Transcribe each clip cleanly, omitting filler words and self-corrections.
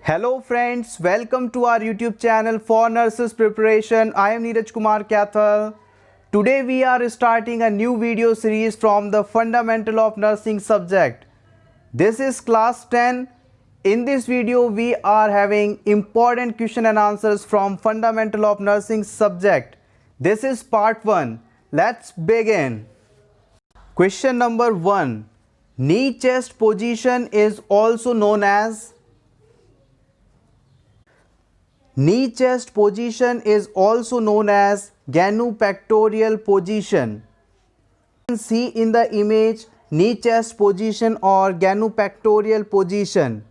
Hello friends, welcome to our YouTube channel for nurses preparation. I am Neeraj Kumar Kathal. Today we are starting a new video series from the fundamental of nursing subject. This is class 10. In this video we are having important question and answers from fundamental of nursing subject. This is part 1. Let's begin. Question number 1. Knee chest position is also known as Knee chest position is also known as genupectoral position. You can see in the image knee chest position or genupectoral position.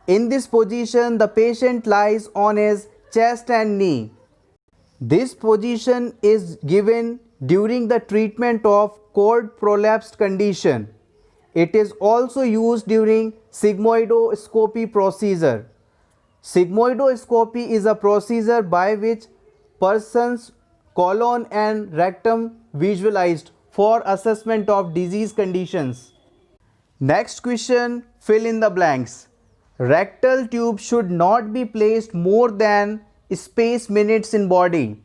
In this position, the patient lies on his chest and knee. This position is given during the treatment of cord prolapsed condition. It is also used during sigmoidoscopy procedure. Sigmoidoscopy is a procedure by which person's colon and rectum visualized for assessment of disease conditions. Next question, fill in the blanks. Rectal tube should not be placed more than space minutes in body.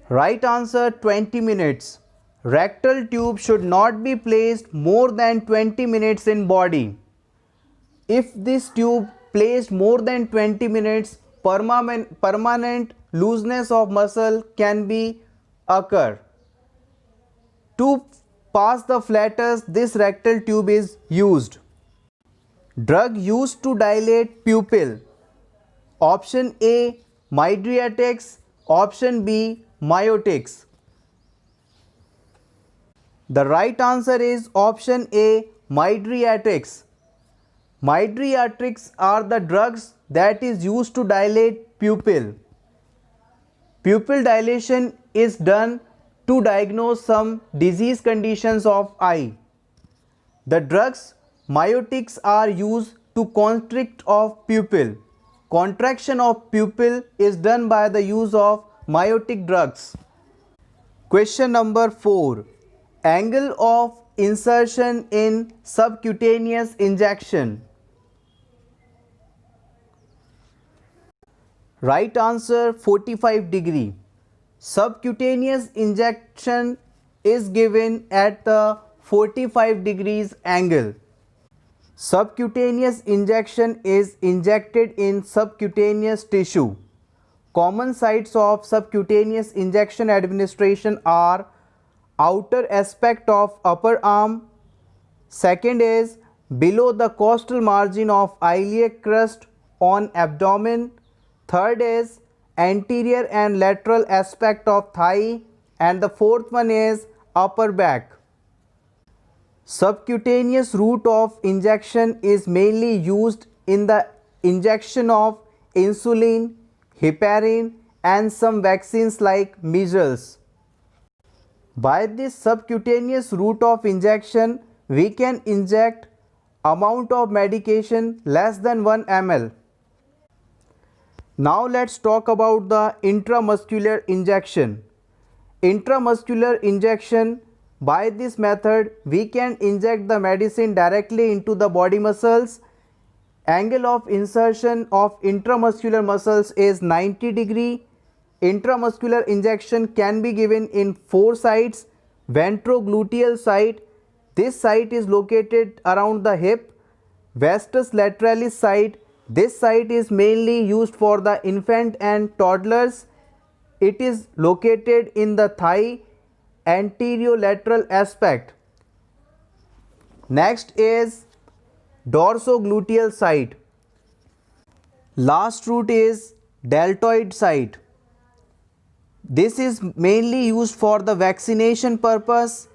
Right answer 20 minutes. Rectal tube should not be placed more than 20 minutes in body. If this tube placed more than 20 minutes, permanent looseness of muscle can be occur. To pass the flatus, this rectal tube is used. Drug used to dilate pupil. Option A, mydriatics. Option B, myotics. The right answer is option A, mydriatics. Mydriatics are the drugs that is used to dilate pupil. Pupil dilation is done to diagnose some disease conditions of eye. The drugs myotics are used to constrict of pupil. Contraction of pupil is done by the use of myotic drugs. Question number 4. Angle of insertion in subcutaneous injection. Right answer 45 degree. Subcutaneous injection is given at the 45 degrees angle. Subcutaneous injection is injected in subcutaneous tissue. Common sites of subcutaneous injection administration are outer aspect of upper arm. Second is below the costal margin of iliac crest on abdomen. Third is anterior and lateral aspect of thigh, and the fourth one is upper back. Subcutaneous route of injection is mainly used in the injection of insulin, heparin and some vaccines like measles. By this subcutaneous route of injection, we can inject amount of medication less than 1 ml. Now let's talk about the intramuscular injection. Intramuscular injection, by this method we can inject the medicine directly into the body muscles. Angle of insertion of intramuscular muscles is 90 degree. Intramuscular injection can be given in 4 sites. Ventrogluteal site, this site is located around the hip. Vastus lateralis site, this site is mainly used for the infant and toddlers. It is located in the thigh anterolateral aspect. Next is dorsogluteal site. Last route is deltoid site. This is mainly used for the vaccination purpose.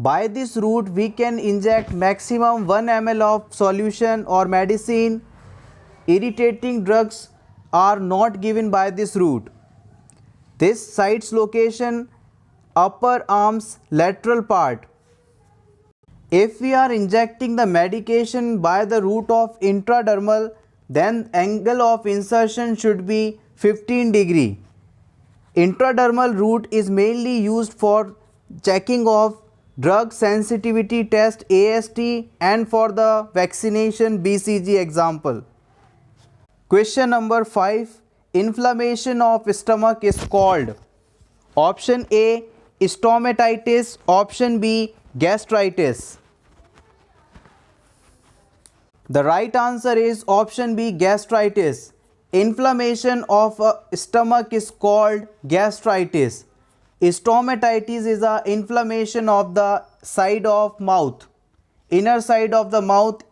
By this route we can inject maximum 1 ml of solution or medicine. Irritating drugs are not given by this route. This site's location upper arm's lateral part. If we are injecting the medication by the route of intradermal, then angle of insertion should be 15 degree. Intradermal route is mainly used for checking of drug sensitivity test AST, and for the vaccination BCG example. Question number 5. Inflammation of stomach is called. Option A, stomatitis. Option B, gastritis. The right answer is option B, gastritis. Inflammation of a stomach is called gastritis. Stomatitis is a inflammation of the side of mouth. Inner side of the mouth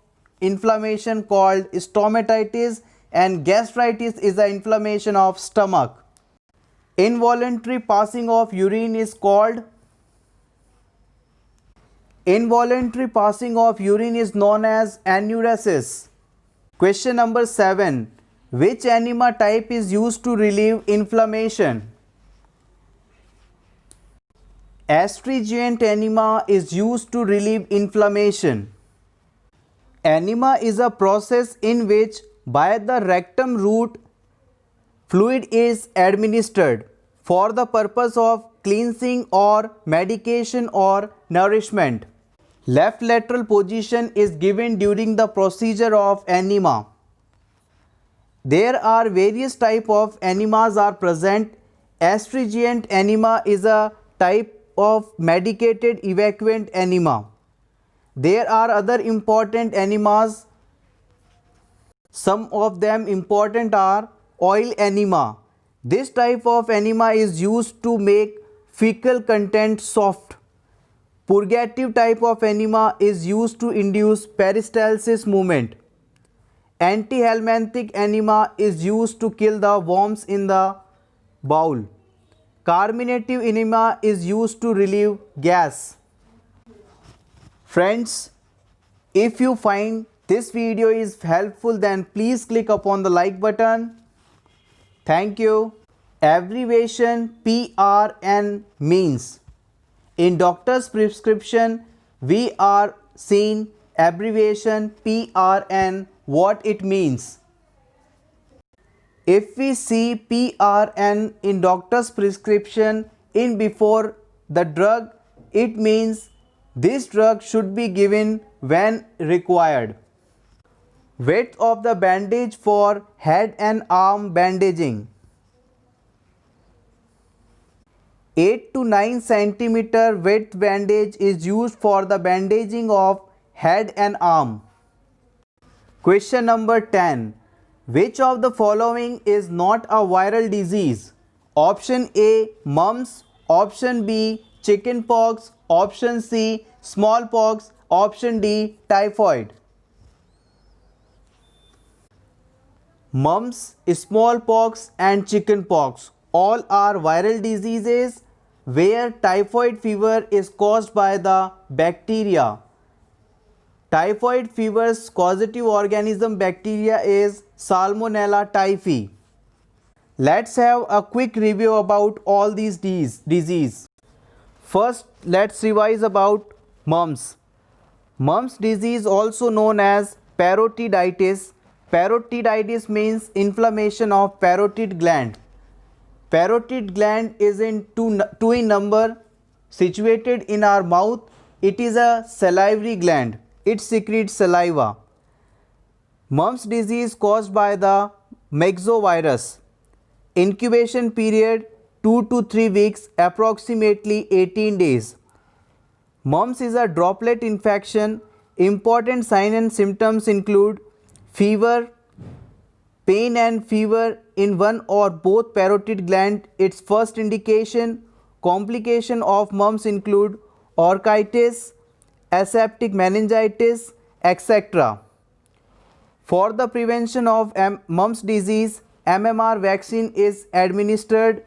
inflammation called stomatitis, and gastritis is the inflammation of stomach. Involuntary passing of urine is called. Involuntary passing of urine is known as enuresis. Question number 7. Which enema type is used to relieve inflammation? Astringent enema is used to relieve inflammation. Enema is a process in which by the rectum route fluid is administered for the purpose of cleansing or medication or nourishment. Left lateral position is given during the procedure of enema. There are various types of enemas are present. Astringent enema is a type of medicated evacuant enema. There are other important enemas. Some of them important are oil enema. This type of enema is used to make fecal content soft. Purgative type of enema is used to induce peristalsis movement. Antihelminthic enema is used to kill the worms in the bowel. Carminative enema is used to relieve gas. Friends, if you find this video is helpful, then please click upon the like button. Thank you. Abbreviation PRN means. In doctor's prescription, we are seeing abbreviation PRN, what it means. If we see PRN in doctor's prescription in before the drug, it means this drug should be given when required. Width of the bandage for head and arm bandaging. 8 to 9 cm width bandage is used for the bandaging of head and arm. Question number 10. Which of the following is not a viral disease? Option A, mumps. Option B, chickenpox. Option C, smallpox. Option D, typhoid. Mumps, smallpox and chickenpox all are viral diseases where typhoid fever is caused by the bacteria. Typhoid fever's causative organism bacteria is Salmonella typhi. Let's have a quick review about all these diseases. First, let's revise about mumps. Mumps disease, also known as parotiditis. Parotiditis means inflammation of parotid gland. Parotid gland is in two in number, situated in our mouth. It is a salivary gland. It secretes saliva. Mumps disease caused by the myxovirus. Incubation period 2 to 3 weeks, approximately 18 days. Mumps is a droplet infection. Important signs and symptoms include fever, pain and fever in one or both parotid gland. Its first indication. Complication of mumps include orchitis, aseptic meningitis, etc. For the prevention of mumps disease, MMR vaccine is administered.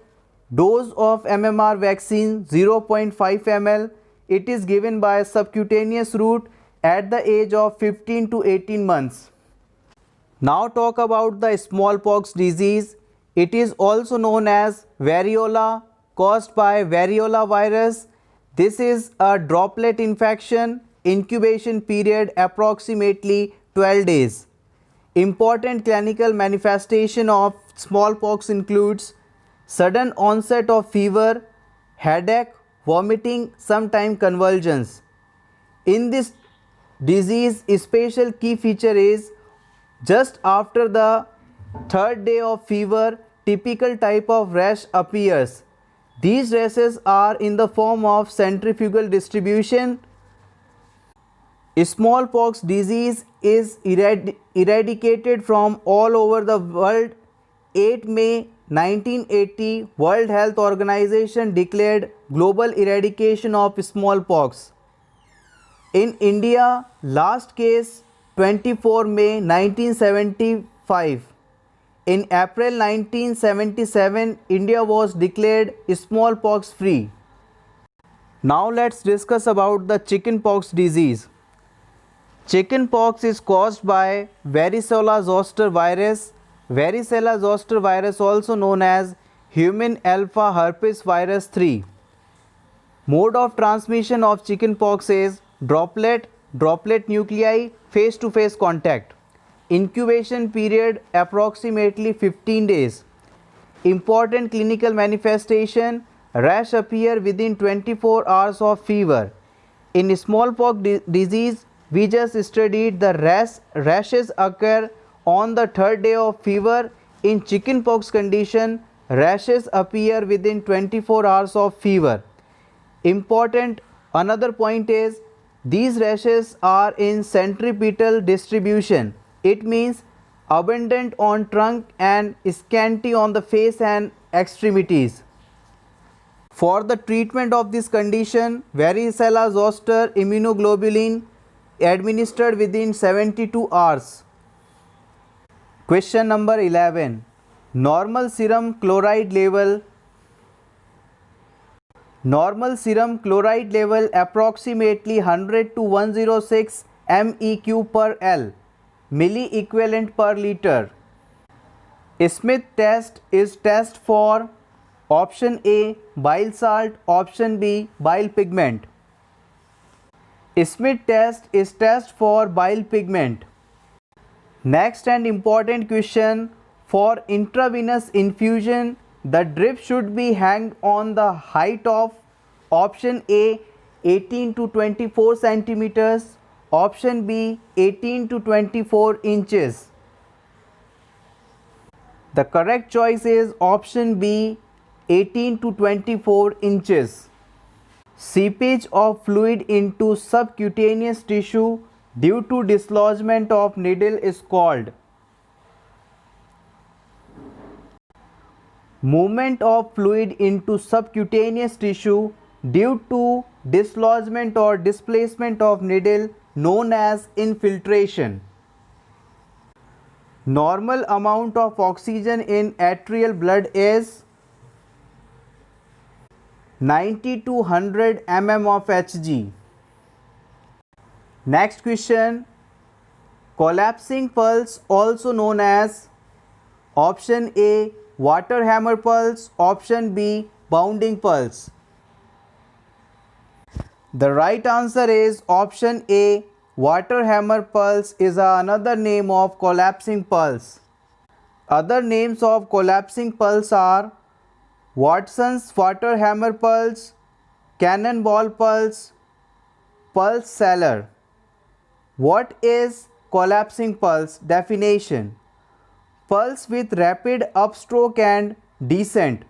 Dose of MMR vaccine 0.5 ml. It is given by subcutaneous route at the age of 15 to 18 months. Now talk about the smallpox disease. It is also known as variola, caused by variola virus. This is a droplet infection. Incubation period approximately 12 days. Important clinical manifestation of smallpox includes sudden onset of fever, headache, vomiting, sometimes convulsions. In this disease, a special key feature is just after the third day of fever, typical type of rash appears. These rashes are in the form of centrifugal distribution. Smallpox disease is eradicated from all over the world. 8 May 1980, World Health Organization declared global eradication of smallpox. In India, last case 24 May 1975. In April 1977, India was declared smallpox free. Now let's discuss about the chickenpox disease. Chickenpox is caused by varicella zoster virus. Varicella zoster virus, also known as human alpha herpes virus 3. Mode of transmission of chickenpox is droplet nuclei, face to face contact. Incubation period approximately 15 days. Important clinical manifestation: rash appear within 24 hours of fever. In smallpox disease, we just studied the rashes occur on the third day of fever. In chickenpox condition, rashes appear within 24 hours of fever. Important another point is these rashes are in centripetal distribution. It means abundant on trunk and scanty on the face and extremities. For the treatment of this condition, varicella zoster immunoglobulin administered within 72 hours. Question number 11. Normal serum chloride level. Normal serum chloride level approximately 100 to 106 MEq per L, milli equivalent per liter. Smith test is test for option A bile salt, option B bile pigment. Smith test is test for bile pigment. Next and important question: for intravenous infusion, the drip should be hanged on the height of option A 18 to 24 centimeters, option B 18 to 24 inches. The correct choice is option B 18 to 24 inches. Seepage of fluid into subcutaneous tissue due to dislodgement of needle is called. Movement of fluid into subcutaneous tissue due to dislodgement or displacement of needle known as infiltration. Normal amount of oxygen in arterial blood is 90 to 100 mm of Hg. Next question: collapsing pulse, also known as option A water hammer pulse, option B bounding pulse. The right answer is option A water hammer pulse is another name of collapsing pulse. Other names of collapsing pulse are Watson's water hammer pulse, cannonball pulse, pulse cellar. What is collapsing pulse? Definition: pulse with rapid upstroke and descent.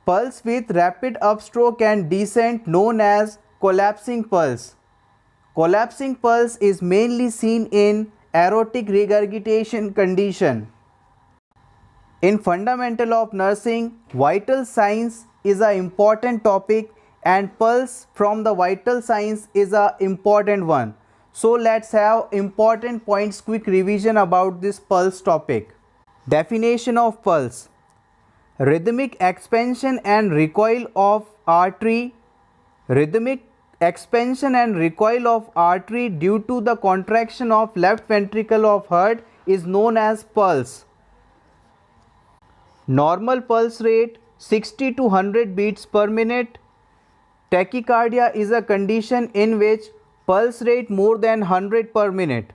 Pulse with rapid upstroke and descent known as collapsing pulse. Collapsing pulse is mainly seen in aortic regurgitation condition. In fundamental of nursing, vital signs is an important topic and pulse from the vital signs is an important one. So let's have important points, quick revision about this pulse topic. Definition of pulse: rhythmic expansion and recoil of artery. Rhythmic expansion and recoil of artery due to the contraction of left ventricle of heart is known as pulse. Normal pulse rate 60 to 100 beats per minute. Tachycardia is a condition in which pulse rate more than 100 per minute.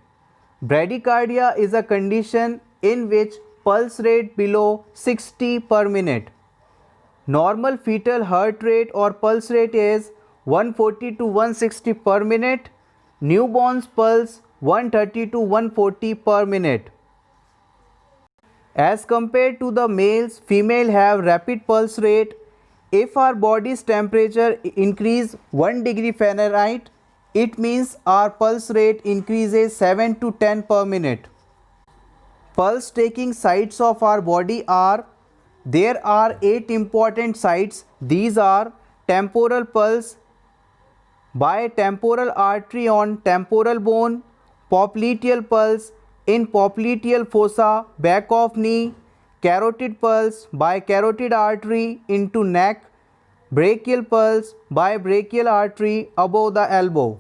Bradycardia is a condition in which pulse rate below 60 per minute. Normal fetal heart rate or pulse rate is 140 to 160 per minute. Newborn's pulse 130 to 140 per minute. As compared to the males, female have rapid pulse rate. If our body's temperature increase 1 degree Fahrenheit, it means our pulse rate increases 7 to 10 per minute. Pulse taking sites of our body are, there are 8 important sites. These are temporal pulse by temporal artery on temporal bone, popliteal pulse in popliteal fossa back of knee, carotid pulse by carotid artery into neck, brachial pulse by brachial artery above the elbow.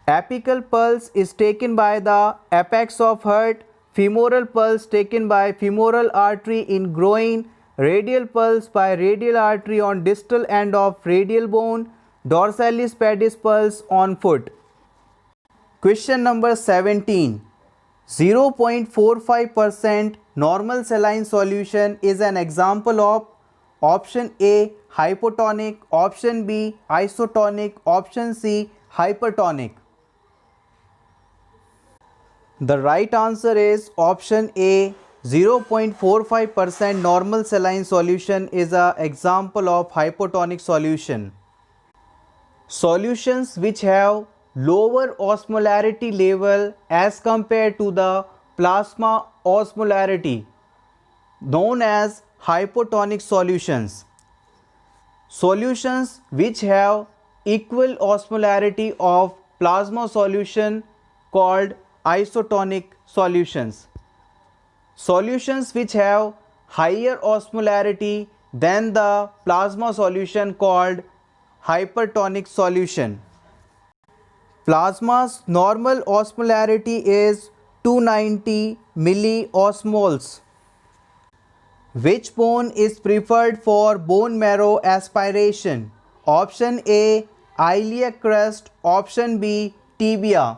Apical pulse is taken by the apex of heart, femoral pulse taken by femoral artery in groin, radial pulse by radial artery on distal end of radial bone, dorsalis pedis pulse on foot. Question number 17. 0.45% normal saline solution is an example of option A hypotonic, option B isotonic, option C hypertonic. The right answer is option A. 0.45% normal saline solution is an example of hypotonic solution. Solutions which have lower osmolarity level as compared to the plasma osmolarity, known as hypotonic solutions. Solutions which have equal osmolarity of plasma solution called isotonic solutions. Solutions which have higher osmolarity than the plasma solution called hypertonic solution. Plasma's normal osmolarity is 290 milliosmoles. Which bone is preferred for bone marrow aspiration? Option A iliac crest, option B tibia.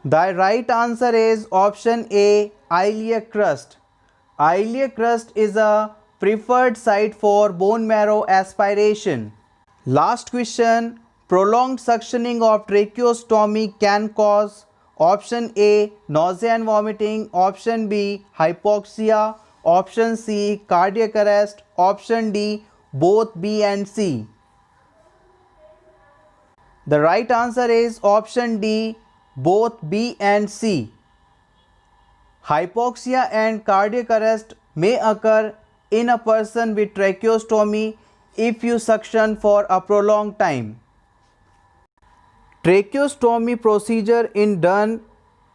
The right answer is option A iliac crest. Iliac crest is a preferred site for bone marrow aspiration. Last question. Prolonged suctioning of tracheostomy can cause option A nausea and vomiting, option B hypoxia, option C cardiac arrest, option D both B and C. The right answer is option D both B and C. Hypoxia and cardiac arrest may occur in a person with tracheostomy if you suction for a prolonged time. Tracheostomy procedure is done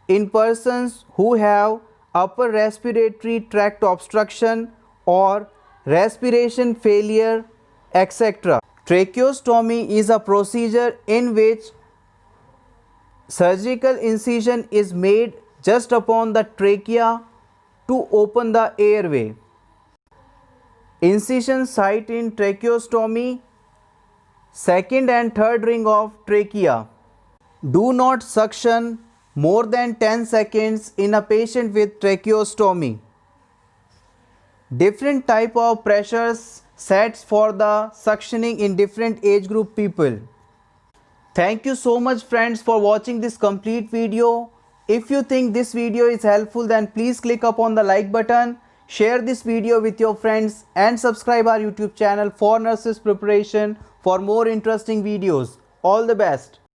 in persons who have upper respiratory tract obstruction or respiration failure, etc. Tracheostomy is a procedure in which surgical incision is made just upon the trachea to open the airway. Incision site in tracheostomy, second and third ring of trachea. Do not suction more than 10 seconds in a patient with tracheostomy. Different type of pressures sets for the suctioning in different age group people. Thank you so much friends for watching this complete video. If you think this video is helpful, then please click upon the like button, share this video with your friends and subscribe our YouTube channel for nurses preparation for more interesting videos. All the best.